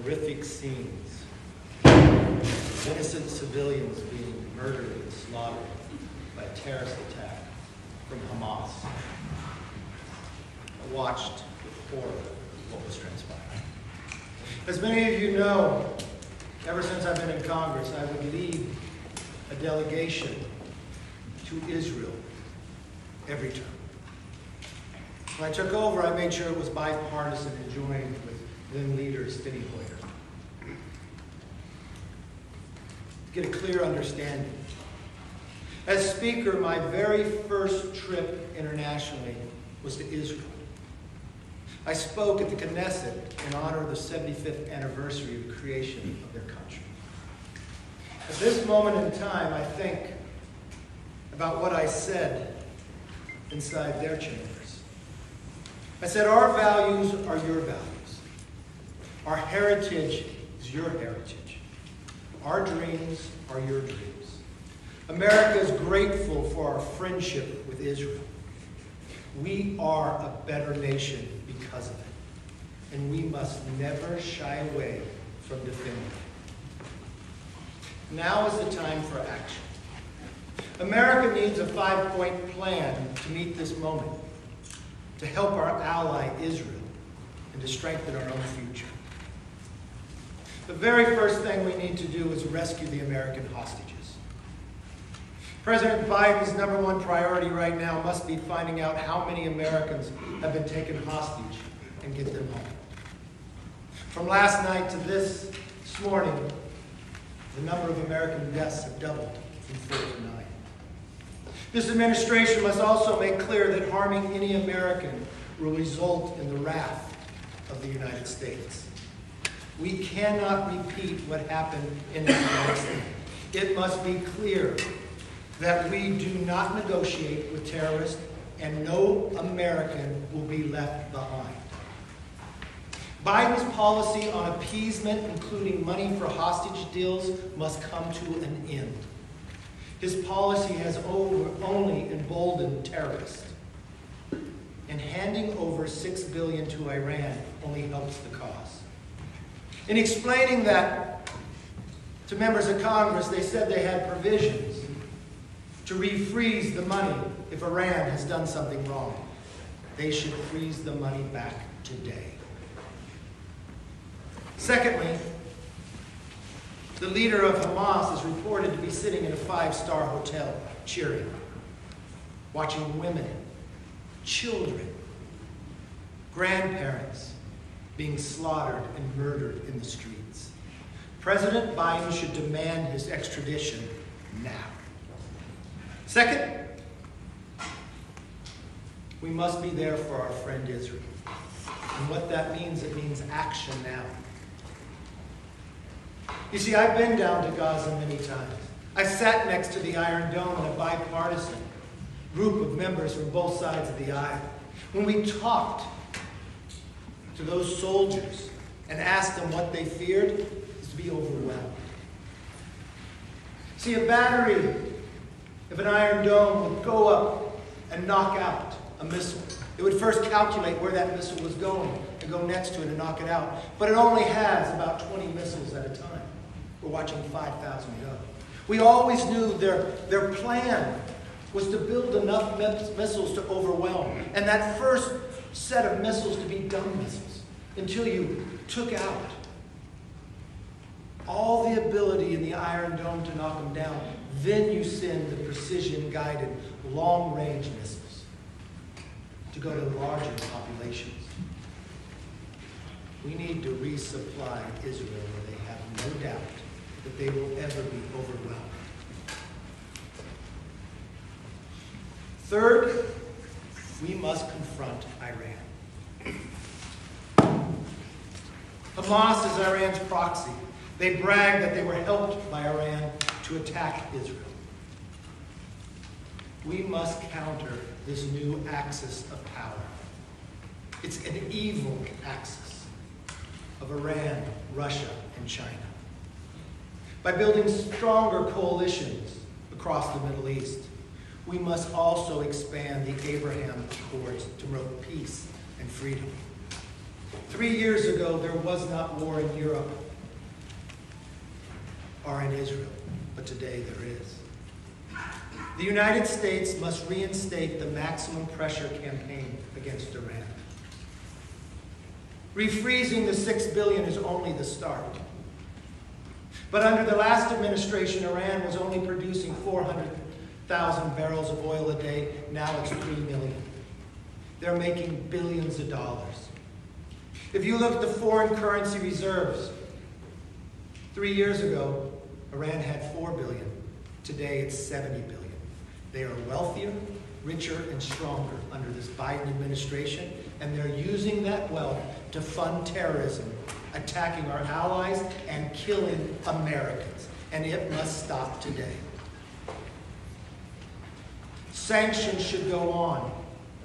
horrific scenes. Innocent civilians being murdered and slaughtered by a terrorist attack from Hamas. I watched with horror what was transpiring. As many of you know, ever since I've been in Congress, I would lead a delegation to Israel every term. When I took over, I made sure it was bipartisan and joined with then leader Steny Hoyer. To get a clear understanding. As Speaker, my very first trip internationally was to Israel. I spoke at the Knesset in honor of the 75th anniversary of the creation of their country. At this moment in time, I think about what I said inside their chambers. I said, our values are your values. Our heritage is your heritage. Our dreams are your dreams. America is grateful for our friendship with Israel. We are a better nation because of it, and we must never shy away from defending it. Now is the time for action. America needs a 5-point plan to meet this moment, to help our ally Israel, and to strengthen our own future. The very first thing we need to do is rescue the American hostages. President Biden's #1 priority right now must be finding out how many Americans have been taken hostage and get them home. From last night to this morning, the number of American deaths have doubled from 4 to 9. This administration must also make clear that harming any American will result in the wrath of the United States. We cannot repeat what happened in Afghanistan. It must be clear that we do not negotiate with terrorists and no American will be left behind. Biden's policy on appeasement, including money for hostage deals, must come to an end. His policy has only emboldened terrorists. And handing over $6 billion to Iran only helps the cause. In explaining that to members of Congress, they said they had provisions to refreeze the money if Iran has done something wrong. They should freeze the money back today. Secondly, the leader of Hamas is reported to be sitting in a 5-star hotel, cheering, watching women, children, grandparents being slaughtered and murdered in the streets. President Biden should demand his extradition now. Second, we must be there for our friend Israel. And what that means, it means action now. You see, I've been down to Gaza many times. I sat next to the Iron Dome in a bipartisan group of members from both sides of the aisle. When we talked to those soldiers and asked them what they feared, is to be overwhelmed. See, a battery of an Iron Dome would go up and knock out a missile. It would first calculate where that missile was going and go next to it and knock it out. But it only has about 20 missiles at a time. We're watching 5,000 go. We always knew their plan was to build enough missiles to overwhelm. And that first set of missiles to be dumb missiles until you took out all the ability in the Iron Dome to knock them down. Then you send the precision-guided, long-range missiles to go to larger populations. We need to resupply Israel where they have no doubt that they will ever be overwhelmed. Third, we must confront Iran. Hamas is Iran's proxy. They brag that they were helped by Iran to attack Israel. We must counter this new axis of power. It's an evil axis of Iran, Russia, and China. By building stronger coalitions across the Middle East, we must also expand the Abraham Accords to promote peace and freedom. 3 years ago, there was not war in Europe or in Israel, but today there is. The United States must reinstate the maximum pressure campaign against Iran. Refreezing the $6 billion is only the start. But under the last administration, Iran was only producing 400,000 barrels of oil a day. Now it's 3 million. They're making billions of dollars. If you look at the foreign currency reserves, 3 years ago, Iran had 4 billion. Today it's 70 billion. They are wealthier, richer, and stronger under this Biden administration, and they're using that wealth to fund terrorism, attacking our allies, and killing Americans. And it must stop today. Sanctions should go on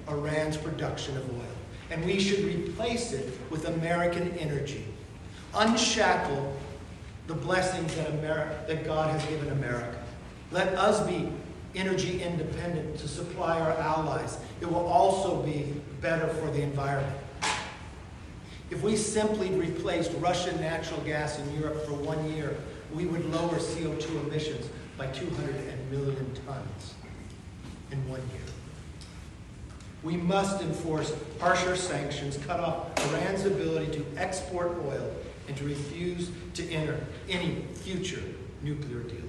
Iran's production of oil, and we should replace it with American energy. Unshackle the blessings that God has given America. Let us be energy independent to supply our allies. It will also be better for the environment. If we simply replaced Russian natural gas in Europe for 1 year, we would lower CO2 emissions by 200 million tons in 1 year. We must enforce harsher sanctions, cut off Iran's ability to export oil, and to refuse to enter any future nuclear deals.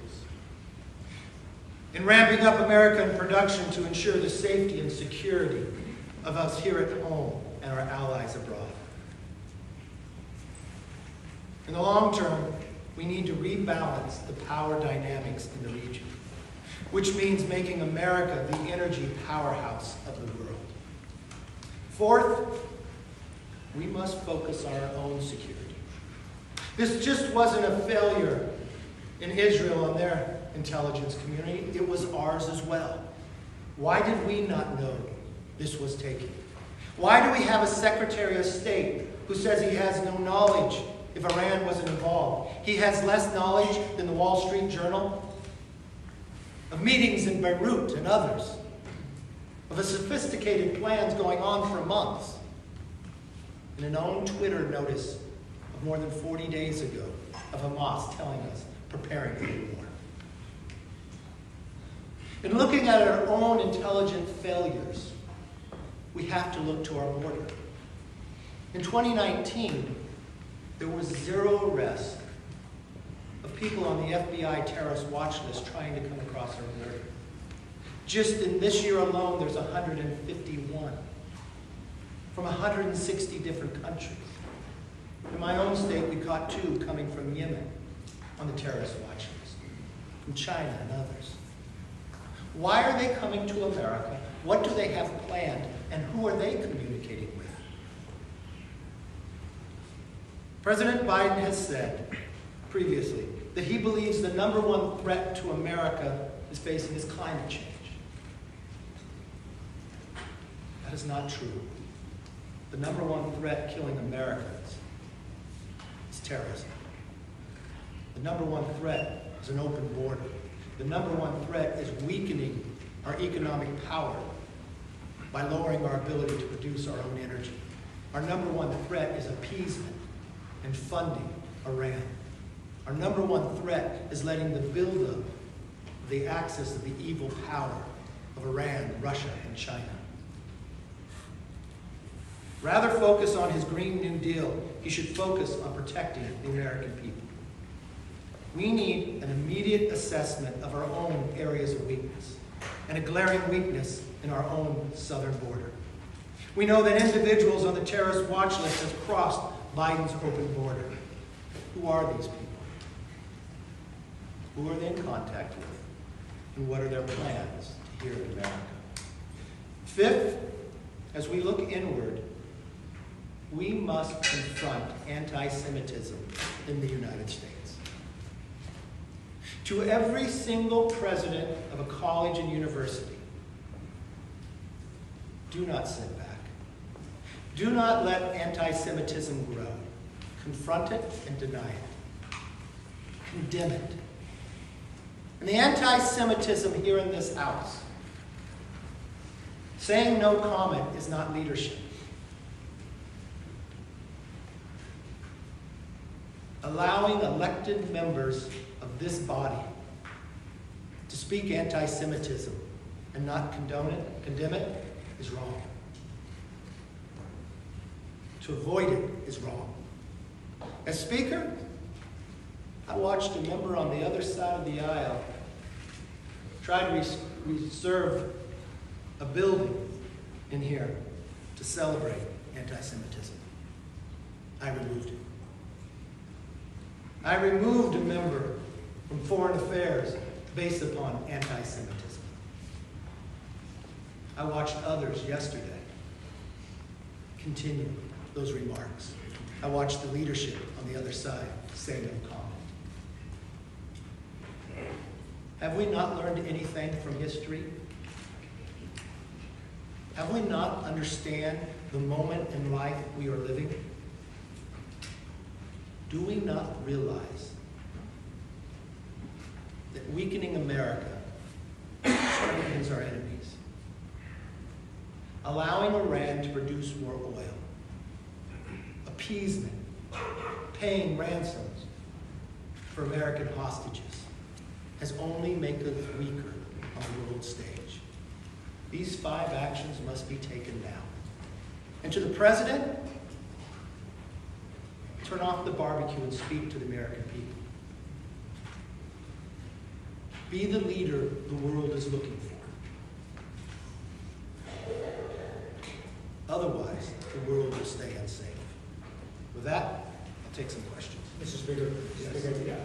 In ramping up American production to ensure the safety and security of us here at home and our allies abroad. In the long term, we need to rebalance the power dynamics in the region, which means making America the energy powerhouse of the world. Fourth, we must focus on our own security. This just wasn't a failure in Israel and their intelligence community. It was ours as well. Why did we not know this was taken? Why do we have a Secretary of State who says he has no knowledge if Iran wasn't involved? He has less knowledge than the Wall Street Journal, of meetings in Beirut and others, of a sophisticated plans going on for months, and an own Twitter notice of more than 40 days ago of Hamas telling us, preparing for the war. In looking at our own intelligent failures, we have to look to our border. In 2019, there was 0 arrests of people on the FBI terrorist watch list trying to come across our border. Just in this year alone, there's 151 from 160 different countries. In my own state, we caught 2 coming from Yemen on the terrorist watch list, from China and others. Why are they coming to America? What do they have planned? And who are they communicating with? President Biden has said previously that he believes the #1 threat to America is facing is climate change. That is not true. The #1 threat killing Americans is terrorism. The #1 threat is an open border. The #1 threat is weakening our economic power by lowering our ability to produce our own energy. Our #1 threat is appeasement and funding Iran. Our #1 threat is letting the buildup of the axis of the evil power of Iran, Russia, and China. Rather focus on his Green New Deal, he should focus on protecting the American people. We need an immediate assessment of our own areas of weakness and a glaring weakness in our own southern border. We know that individuals on the terrorist watch list have crossed Biden's open border. Who are these people? Who are they in contact with? And what are their plans here in America? Fifth, as we look inward, we must confront anti-Semitism in the United States. To every single president of a college and university, do not sit back. Do not let anti-Semitism grow. Confront it and deny it. Condemn it. And the anti-Semitism here in this house, saying no comment is not leadership. allowing elected members of this body to speak anti-Semitism and not condemn it is wrong. To avoid it is wrong. As Speaker, I watched a member on the other side of the aisle try to reserve a building in here to celebrate anti-Semitism. I removed it. I removed a member from Foreign Affairs based upon anti-Semitism. I watched others yesterday continue those remarks. I watched the leadership on the other side say no comment. Have we not learned anything from history? Have we not understand the moment in life we are living? Do we not realize that weakening America strengthens our enemies? Allowing Iran to produce more oil, appeasement, paying ransoms for American hostages has only made us weaker on the world stage. These 5 actions must be taken now. And to the President, turn off the barbecue and speak to the American people. Be the leader the world is looking for. Otherwise, the world will stay unsafe. With that, I'll take some questions. Mr. Speaker, Yes.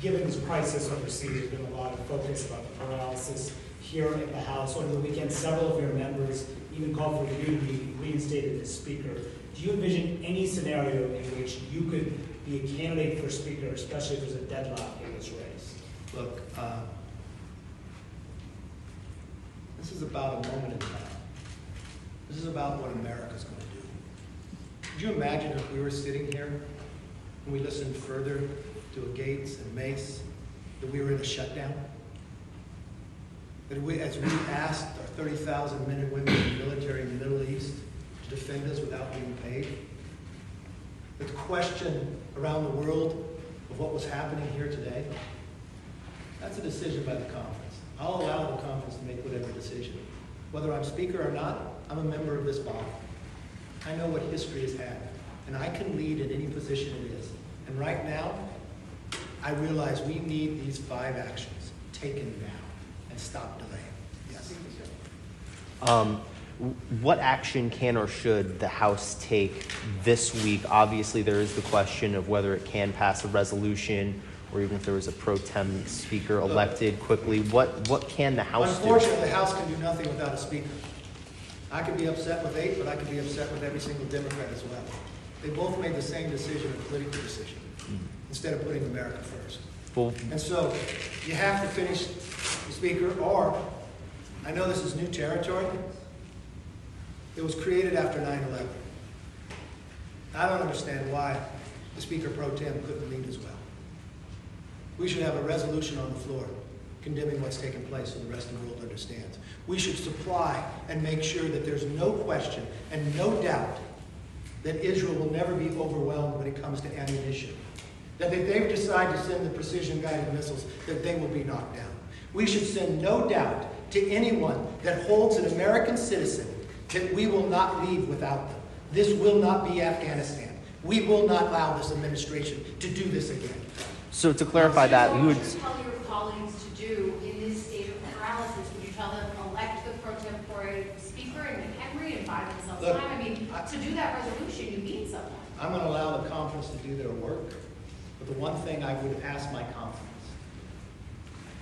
Given this crisis overseas, there's been a lot of focus about the paralysis here in the House. Over the weekend, several of your members even called for you to be reinstated as Speaker. Do you envision any scenario in which you could be a candidate for Speaker, especially if there's a deadlock in this race? Look, this is about a moment in time. This is about what America's going to do. Could you imagine if we were sitting here and we listened further to a Gates and Mace, that we were in a shutdown? That we, as we asked our 30,000 men and women in the military in the Middle East to defend us without being paid? The question around the world of what was happening here today, that's a decision by the conference. I'll allow the conference to make whatever decision. Whether I'm Speaker or not, I'm a member of this body. I know what history has had, and I can lead in any position it is. And right now, I realize we need these 5 actions taken now and stop delaying. Yes. What action can or should the House take this week? Obviously, there is the question of whether it can pass a resolution, or even if there was a pro tem speaker elected quickly. What can the House do? Unfortunately, the House can do nothing without a speaker. I could be upset with 8, but I could be upset with every single Democrat as well. They both made the same decision, a political decision, instead of putting America first. Well, And so you have to finish the Speaker, or, I know this is new territory, it was created after 9/11. I don't understand why the Speaker pro tem couldn't lead as well. We should have a resolution on the floor condemning what's taken place so the rest of the world understands. We should supply and make sure that there's no question and no doubt that Israel will never be overwhelmed when it comes to ammunition. That if they decide to send the precision-guided missiles, that they will be knocked down. We should send no doubt to anyone that holds an American citizen that we will not leave without them. This will not be Afghanistan. We will not allow this administration to do this again. so to clarify that, we would. What would you tell your colleagues to do in this state of paralysis? Would you tell them elect the pro tempore speaker and Henry and buy themselves Look, time? I mean, to do that resolution, you need someone. I'm going to allow the conference to do their work, but the one thing I would ask my conference,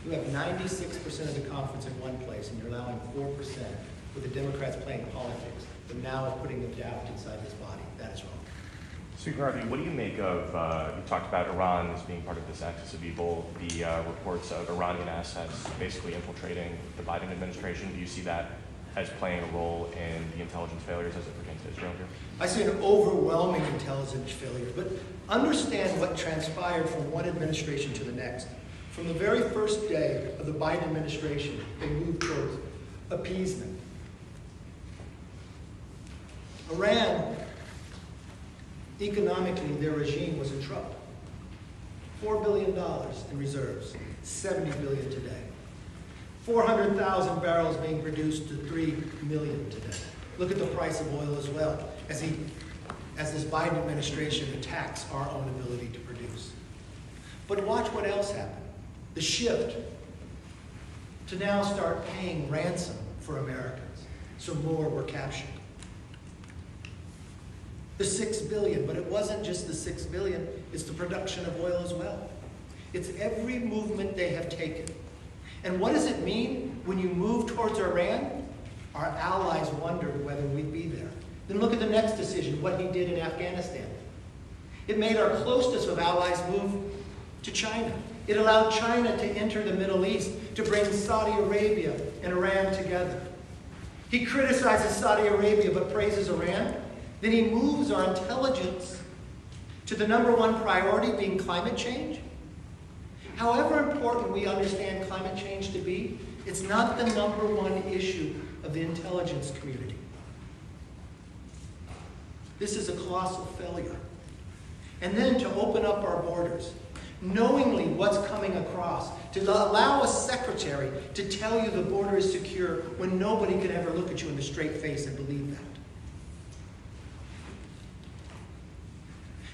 you have 96% of the conference in one place, and you're allowing 4% with the Democrats playing politics, but now putting a doubt inside this body. That is wrong. Speaker Harvey, what do you make of, you talked about Iran as being part of this axis of evil, the reports of Iranian assets basically infiltrating the Biden administration. Do you see that as playing a role in the intelligence failures as it pertains to Israel here? I see an overwhelming intelligence failure, but understand what transpired from one administration to the next. From the very first day of the Biden administration, they moved towards appeasement. Iran, economically, their regime was in trouble. $4 billion in reserves, 70 billion today. 400,000 barrels being produced to 3 million today. Look at the price of oil as well, as this Biden administration attacks our own ability to produce. But watch what else happened. The shift to now start paying ransom for Americans, so more were captured. The 6 billion, but it wasn't just the 6 billion, it's the production of oil as well. It's every movement they have taken. And what does it mean when you move towards Iran? Our allies wondered whether we'd be there. Then look at the next decision, what he did in Afghanistan. It made our closest of allies move to China. It allowed China to enter the Middle East, to bring Saudi Arabia and Iran together. He criticizes Saudi Arabia but praises Iran. Then he moves our intelligence to the number one priority being climate change. However important we understand climate change to be, it's not the number one issue of the intelligence community. This is a colossal failure. And then to open up our borders, knowingly what's coming across, to allow a secretary to tell you the border is secure when nobody could ever look at you in the straight face and believe that.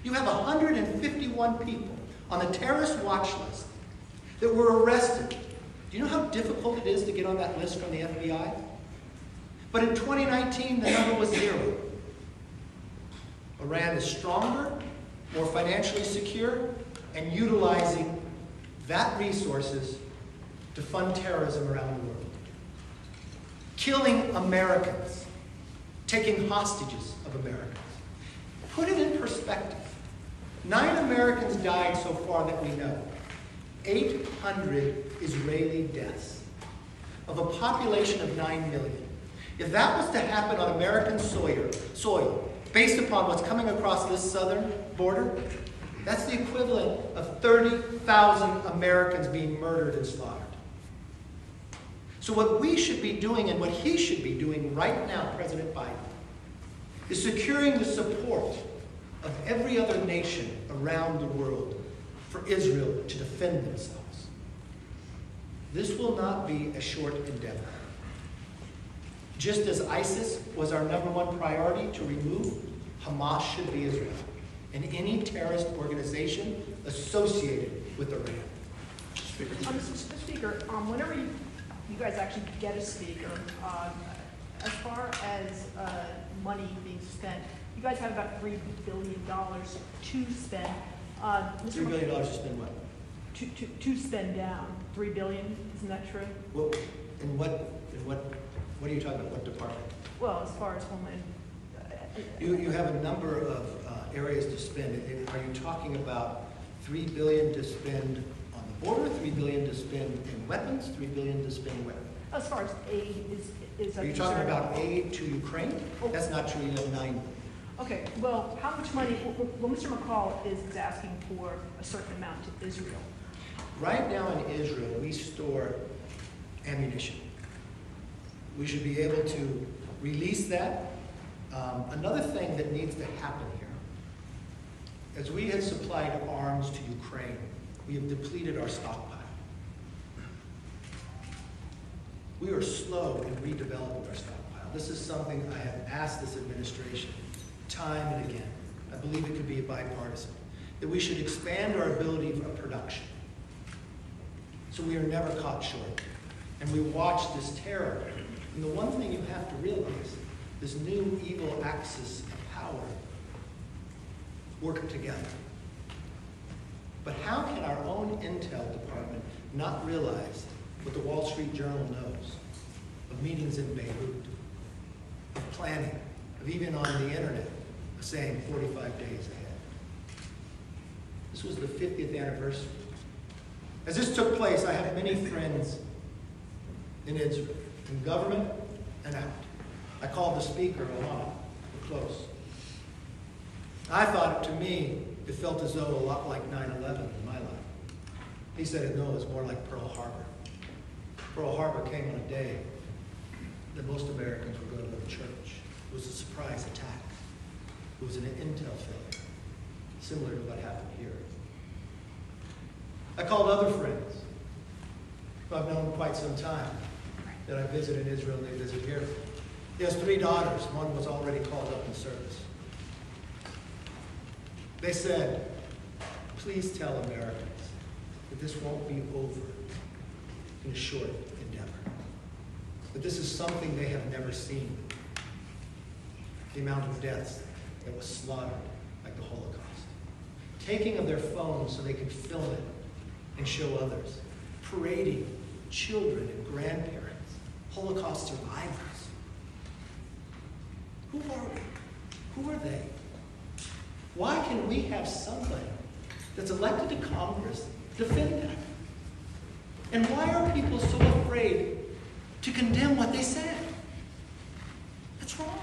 You have 151 people on the terrorist watch list that were arrested. Do you know how difficult it is to get on that list from the FBI? But in 2019, the number was 0. Iran is stronger, more financially secure, and utilizing that resources to fund terrorism around the world. Killing Americans, taking hostages of Americans. Put it in perspective. 9 Americans died so far that we know. 800 Israeli deaths of a population of 9 million. If that was to happen on American soil, based upon what's coming across this southern border, that's the equivalent of 30,000 Americans being murdered and slaughtered. So what we should be doing and what he should be doing right now, President Biden, is securing the support of every other nation around the world for Israel to defend themselves. This will not be a short endeavor. Just as ISIS was our number one priority to remove, Hamas should be Israel and any terrorist organization associated with Iran. Mr. Speaker, whenever you guys actually get a speaker, as far as money being spent, you guys have about $3 billion to spend. $3 billion to spend what? To spend down $3 billion, isn't that true? Well, what are you talking about? What department? Well, as far as Homeland. You have a number of areas to spend. Are you talking about $3 billion to spend on the border, $3 billion to spend in weapons, $3 billion to spend where? As far as aid is Are you talking about aid to Ukraine? That's not true. You have $9 billion. Okay, well, how much money, well, Mr. McCall is asking for a certain amount to Israel. Right now in Israel, we store ammunition. We should be able to release that. Another thing that needs to happen here, as we have supplied arms to Ukraine, we have depleted our stockpile. We are slow in redeveloping our stockpile. This is something I have asked this administration time and again. I believe it could be bipartisan, that we should expand our ability of production so we are never caught short. And we watch this terror. And the one thing you have to realize, this new evil axis of power work together. But how can our own intel department not realize what the Wall Street Journal knows of meetings in Beirut, of planning, of even on the internet, of saying 45 days ahead? This was the 50th anniversary. As this took place, I had many friends in Israel, in government and out. I called the speaker a lot. We're close. I thought, to me, it felt as though a lot like 9/11 in my life. He said, no, it's more like Pearl Harbor. Pearl Harbor came on a day that most Americans were going to go to church. It was a surprise attack. It was an intel failure, similar to what happened here. I called other friends who I've known quite some time that I visit in Israel and they visit here. He has 3 daughters. One was already called up in service. They said, please tell Americans that this won't be over in a short endeavor. That this is something they have never seen. The amount of deaths that was slaughtered like the Holocaust. Taking of their phones so they could film it and show others. Parading children and grandparents. Holocaust survivors. Who are we? Who are they? Why can we have somebody that's elected to Congress defend that? And why are people so afraid to condemn what they said? That's wrong.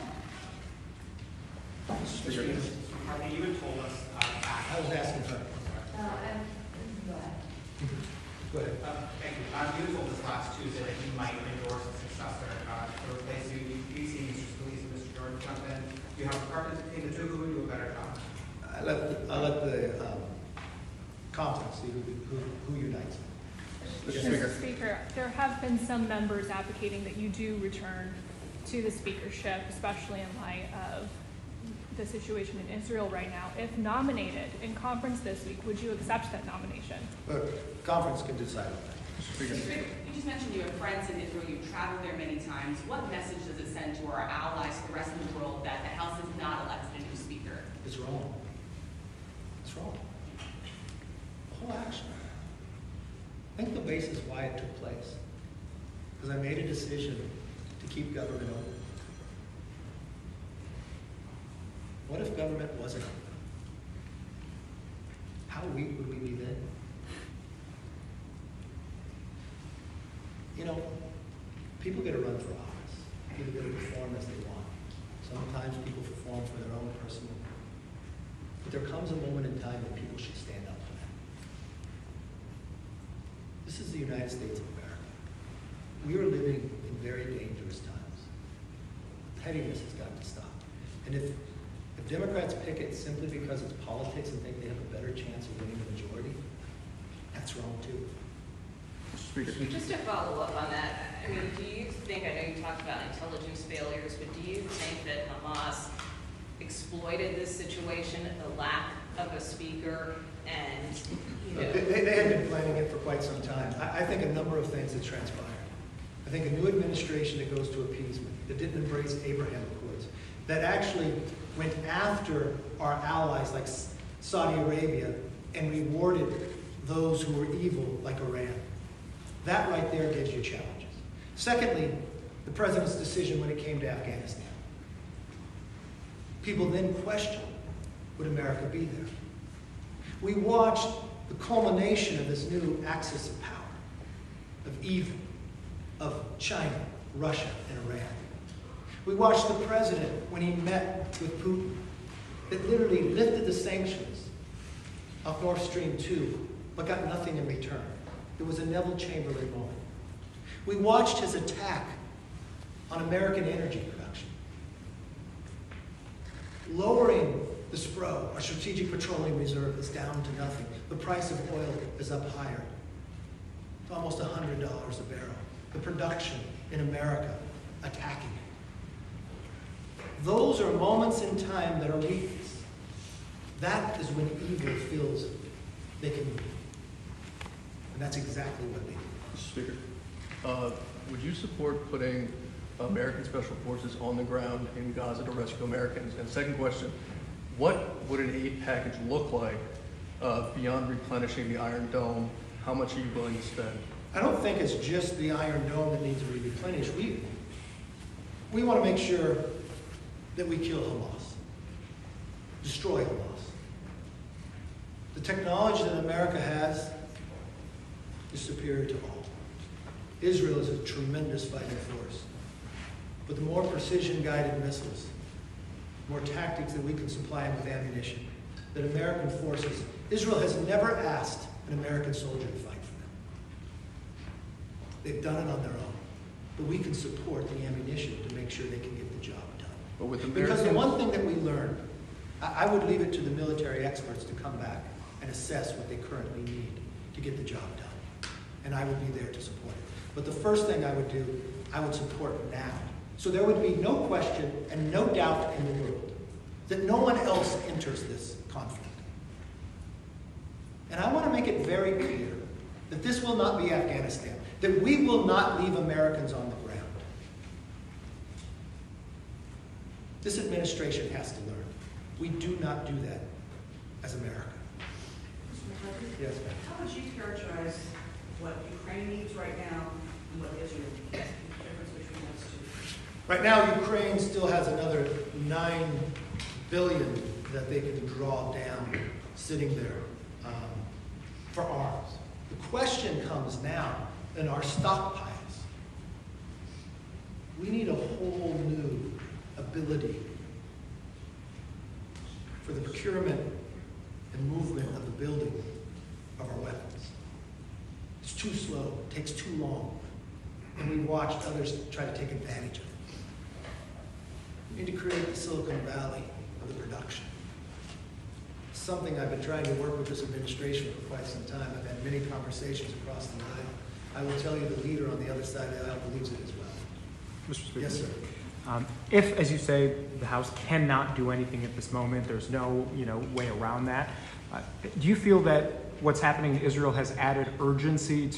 McCarthy, you had told us back. I was asking her. Go ahead. Go ahead. Thank you. You had told us last Tuesday that you might endorse a successor to replace you. You've seen Mr. Scalise and Mr. George jump in. Do you have a preference between the two? Who would do a better job? I let the conference see who unites. Mr. Speaker, there have been some members advocating that you do return to the speakership, especially in light of the situation in Israel right now. If nominated in conference this week, would you accept that nomination? Conference can decide on that. You just mentioned you have friends in Israel, you've traveled there many times. What message does it send to our allies, to the rest of the world, that the House has not elected a new speaker? It's wrong. It's wrong. The whole action. Think the basis why it took place. Because I made a decision to keep government open. What if government wasn't open? How weak would we be then? You know, people get to run for office. People get to perform as they want. Sometimes people perform for their own personal. But there comes a moment in time when people should stand up for that. This is the United States of America. We are living in very dangerous times. Pettiness has got to stop. And if Democrats pick it simply because it's politics and think they have a better chance of winning the majority, that's wrong too. Just to follow up on that, I mean, do you think, I know you talked about intelligence failures, but do you think that Hamas exploited this situation, the lack of a speaker, and, you know... They had been planning it for quite some time. I think a number of things have transpired. I think a new administration that goes to appeasement, that didn't embrace Abraham Accords, that actually went after our allies like Saudi Arabia and rewarded those who were evil like Iran. That right there gives you challenges. Secondly, the president's decision when it came to Afghanistan. People then questioned, would America be there? We watched the culmination of this new axis of power, of evil, of China, Russia, and Iran. We watched the president when he met with Putin, that literally lifted the sanctions of Nord Stream 2, but got nothing in return. It was a Neville Chamberlain moment. We watched his attack on American energy production, lowering the SPRO, our Strategic Petroleum Reserve, is down to nothing. The price of oil is up higher, to almost $100 a barrel. The production in America attacking it. Those are moments in time that are weakness. That is when evil feels they can move. And that's exactly what they do. Speaker, would you support putting American Special Forces on the ground in Gaza to rescue Americans? And second question, what would an aid package look like beyond replenishing the Iron Dome? How much are you willing to spend? I don't think it's just the Iron Dome that needs to be replenished. We want to make sure that we kill Hamas, destroy Hamas. The technology that America has is superior to all. Israel is a tremendous fighting force. But the more precision-guided missiles, more tactics that we can supply them with ammunition, that American forces, Israel has never asked an American soldier to fight for them. They've done it on their own. But we can support the ammunition to make sure they can get the job done. But with Because the one thing that we learned, I would leave it to the military experts to come back and assess what they currently need to get the job done. And I would be there to support it. But the first thing I would do, I would support now. So there would be no question and no doubt in the world that no one else enters this conflict. And I want to make it very clear that this will not be Afghanistan, that we will not leave Americans on the ground. This administration has to learn. We do not do that as America. Mr. McCarthy? Yes, ma'am. How would you characterize what Ukraine needs right now and what Israel needs? The difference between those two. Right now, Ukraine still has another $9 billion that they can draw down sitting there for arms. The question comes now in our stockpiles. We need a whole new ability for the procurement and movement of the building of our weapons. It's too slow, it takes too long, and we've watched others try to take advantage of it. We need to create the Silicon Valley of the production. Something I've been trying to work with this administration for quite some time. I've had many conversations across the aisle. I will tell you the leader on the other side of the aisle believes it as well. Mr. Speaker. Yes, sir. If, as you say, the House cannot do anything at this moment, there's no, way around that. Do you feel that what's happening in Israel has added urgency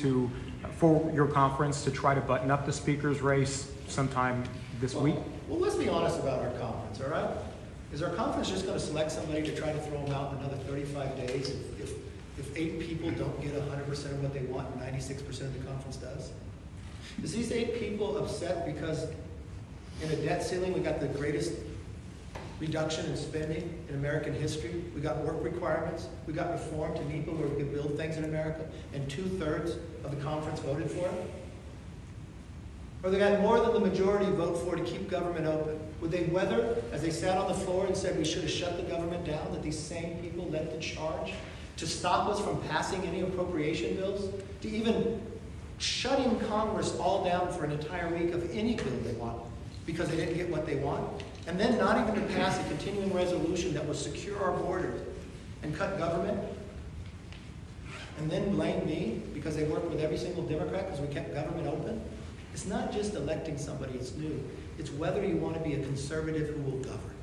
for your conference to try to button up the Speaker's race sometime this week? Well, let's be honest about our conference, all right? Is our conference just going to select somebody to try to throw them out in another 35 days if 8 people don't get 100% of what they want and 96% of the conference does? Is these 8 people upset because in a debt ceiling we got the greatest reduction in spending in American history? We got work requirements. We got reform to NEPA where we could build things in America, and 2/3 of the conference voted for it? Or they got more than the majority vote for to keep government open? Would they weather, as they sat on the floor and said we should have shut the government down, that these same people led the charge to stop us from passing any appropriation bills, to even shutting Congress all down for an entire week of any bill they want because they didn't get what they want, and then not even to pass a continuing resolution that would secure our borders and cut government, and then blame me because they worked with every single Democrat because we kept government open? It's not just electing somebody that's new. It's whether you want to be a conservative who will govern.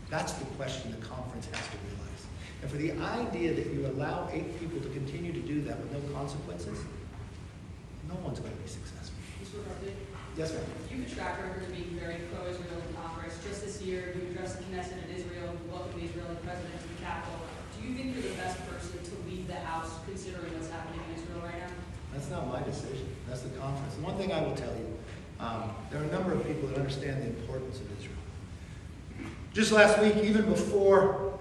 That's the question the conference has to realize. And for the idea that you allow 8 people to continue to do that with no consequences, no one's going to be successful. Mr. McCarthy? Yes, ma'am. You have a track record of being very pro-Israel in Congress. Just this year, you addressed the Knesset in Israel, you welcomed the Israeli president to the Capitol. Do you think you're the best person to lead the House, considering what's happening in Israel right now? That's not my decision. That's the conference. And one thing I will tell you, there are a number of people that understand the importance of Israel. Just last week, even before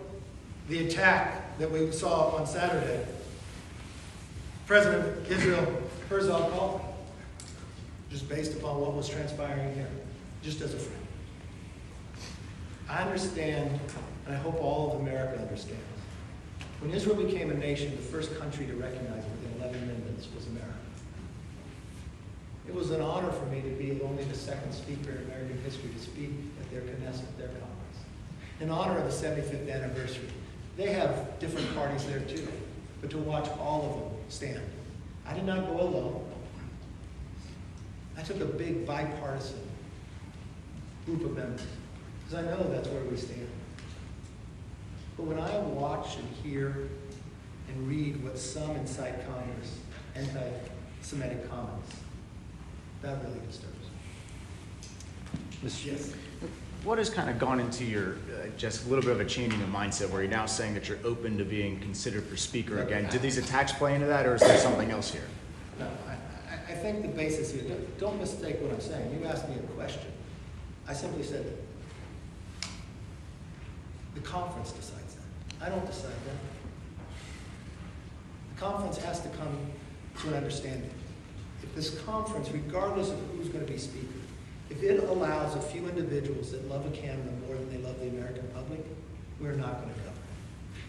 the attack that we saw on Saturday, President of Israel Herzog called me, just based upon what was transpiring here, just as a friend. I understand, and I hope all of America understands. When Israel became a nation, the first country to recognize it within 11 minutes was America. It was an honor for me to be only the 2nd speaker in American history to speak at their Knesset, their Congress, in honor of the 75th anniversary. They have different parties there too, but to watch all of them stand. I did not go alone. I took a big bipartisan group of members, because I know that's where we stand. But when I watch and hear and read what some incite Congress, anti-Semitic comments, that really disturbs me. Yes. What has kind of gone into your, just a little bit of a changing of mindset where you're now saying that you're open to being considered for speaker again? Did these attacks play into that, or is there something else here? No, I think the basis here, don't mistake what I'm saying. You asked me a question. I simply said that the conference decides that. I don't decide that. The conference has to come to an understanding. If this conference, regardless of who's going to be speaker, if it allows a few individuals that love a camera more than they love the American public, we're not going to govern.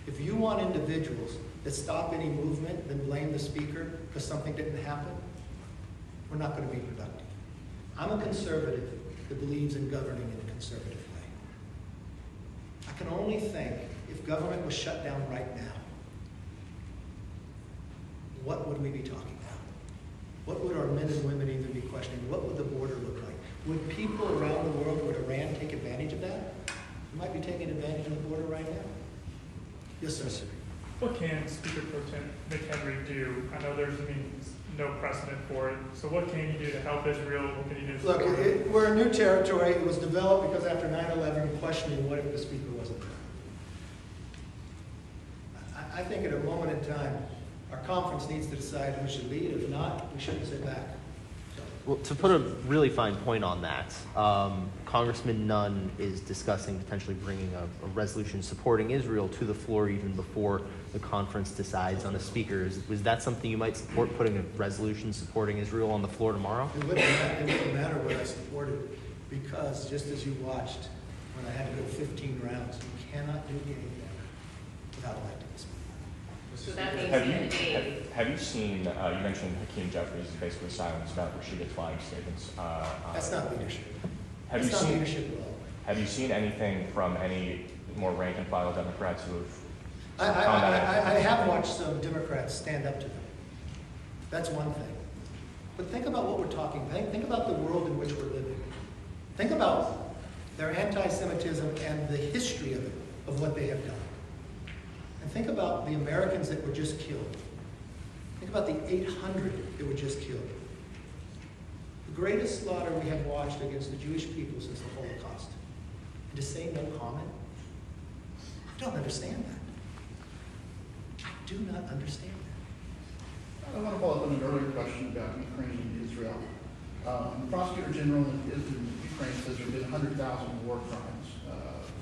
If you want individuals that stop any movement, then blame the speaker because something didn't happen, we're not going to be productive. I'm a conservative that believes in governing in a conservative way. I can only think if government was shut down right now, what would we be talking about? What would our men and women even be questioning? What would the border look like? Would people around the world, would Iran take advantage of that? We might be taking advantage of the border right now. Yes, sir. What can Speaker Pro Tem McHenry do? I know there's no precedent for it. So what can you do to help Israel? What can you do to Look, support it? we're in new territory. It was developed because after 9/11, questioning what if the speaker wasn't there. I think at a moment in time, our conference needs to decide who should lead. If not, we shouldn't sit back. Well, to put a really fine point on that, Congressman Nunn is discussing potentially bringing a resolution supporting Israel to the floor even before the conference decides on a speaker. Was that something you might support, putting a resolution supporting Israel on the floor tomorrow? It wouldn't matter what I supported, because just as you watched when I had to go 15 rounds, you cannot do anything without electing a speaker. So that means Have you seen, you mentioned Hakeem Jeffries is basically silent about Rashida Tlaib's statements. That's not leadership. Have That's you not seen leadership at all. Have you seen anything from any more rank and file Democrats who have? I have watched some Democrats stand up to them. That's one thing. But think about what we're talking about. Think about the world in which we're living. Think about their anti-Semitism and the history of it, of what they have done. And think about the Americans that were just killed. Think about the 800 that were just killed. The greatest slaughter we have watched against the Jewish people since the Holocaust. And to say no comment? I don't understand that. I do not understand that. I want to follow up on an earlier question about Ukraine and Israel. The Prosecutor General in Ukraine says there have been 100,000 war crimes.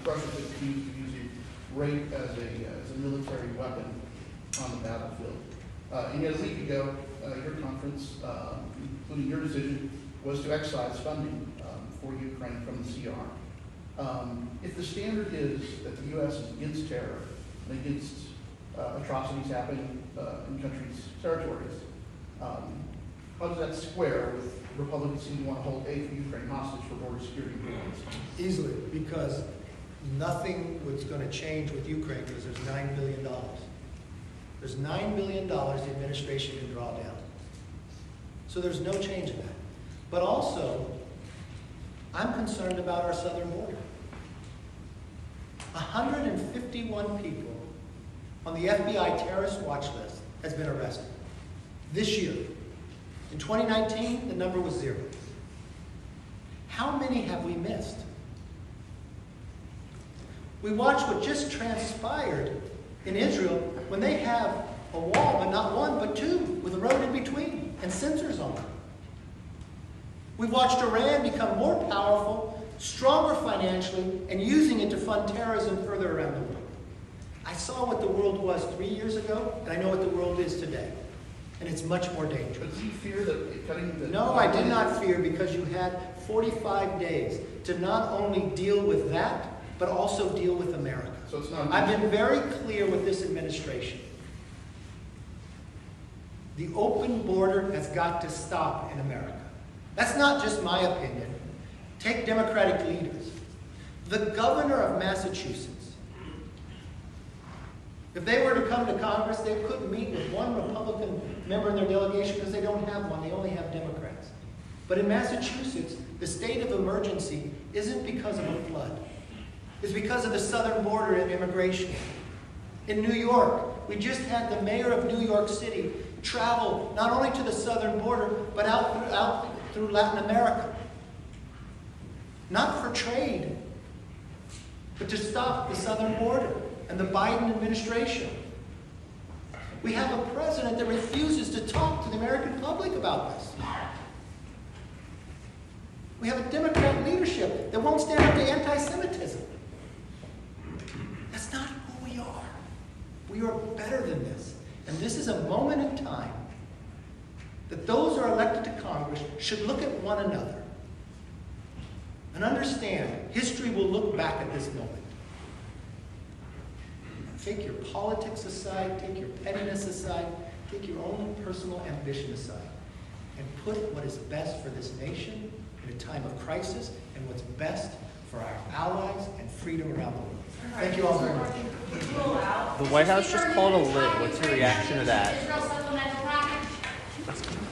Russia has accused of using rape as a military weapon on the battlefield. And yet a week ago, your conference, including your decision, was to excise funding for Ukraine from the CR. If the standard is that the U.S. is against terror and against atrocities happening in countries' territories, how does that square with Republicans seem to want to hold aid for Ukraine hostage for border security reasons? Easily, because nothing was going to change with Ukraine because there's $9 billion. There's $9 billion the administration can draw down. So there's no change in that. But also, I'm concerned about our southern border. 151 people on the FBI terrorist watch list has been arrested this year. In 2019, the number was 0. How many have we missed? We watched what just transpired in Israel when they have a wall, but not one, but two, with a road in between and sensors on them. We've watched Iran become more powerful, stronger financially, and using it to fund terrorism further around the world. I saw what the world was 3 years ago, and I know what the world is today. And it's much more dangerous. But do you fear that cutting the... No, I did not fear, because you had 45 days to not only deal with that, but also deal with America. So it's not... I've been very clear with this administration. The open border has got to stop in America. That's not just my opinion. Take Democratic leaders. The governor of Massachusetts, if they were to come to Congress, they couldn't meet with one Republican member in their delegation because they don't have one. They only have Democrats. But in Massachusetts, the state of emergency isn't because of a flood. It's because of the southern border and immigration. In New York, we just had the mayor of New York City travel not only to the southern border, but out through Latin America. Not for trade, but to stop the southern border and the Biden administration. We have a president that refuses to talk to the American public about this. We have a Democrat leadership that won't stand up to anti-Semitism. That's not who we are. We are better than this. And this is a moment in time that those who are elected to Congress should look at one another and understand history will look back at this moment. Take your politics aside, take your pettiness aside, take your own personal ambition aside, and put what is best for this nation in a time of crisis and what's best for our allies and freedom around the world. Thank you all very much. The White House just called a lit. What's your reaction to that? Israel supplemental That's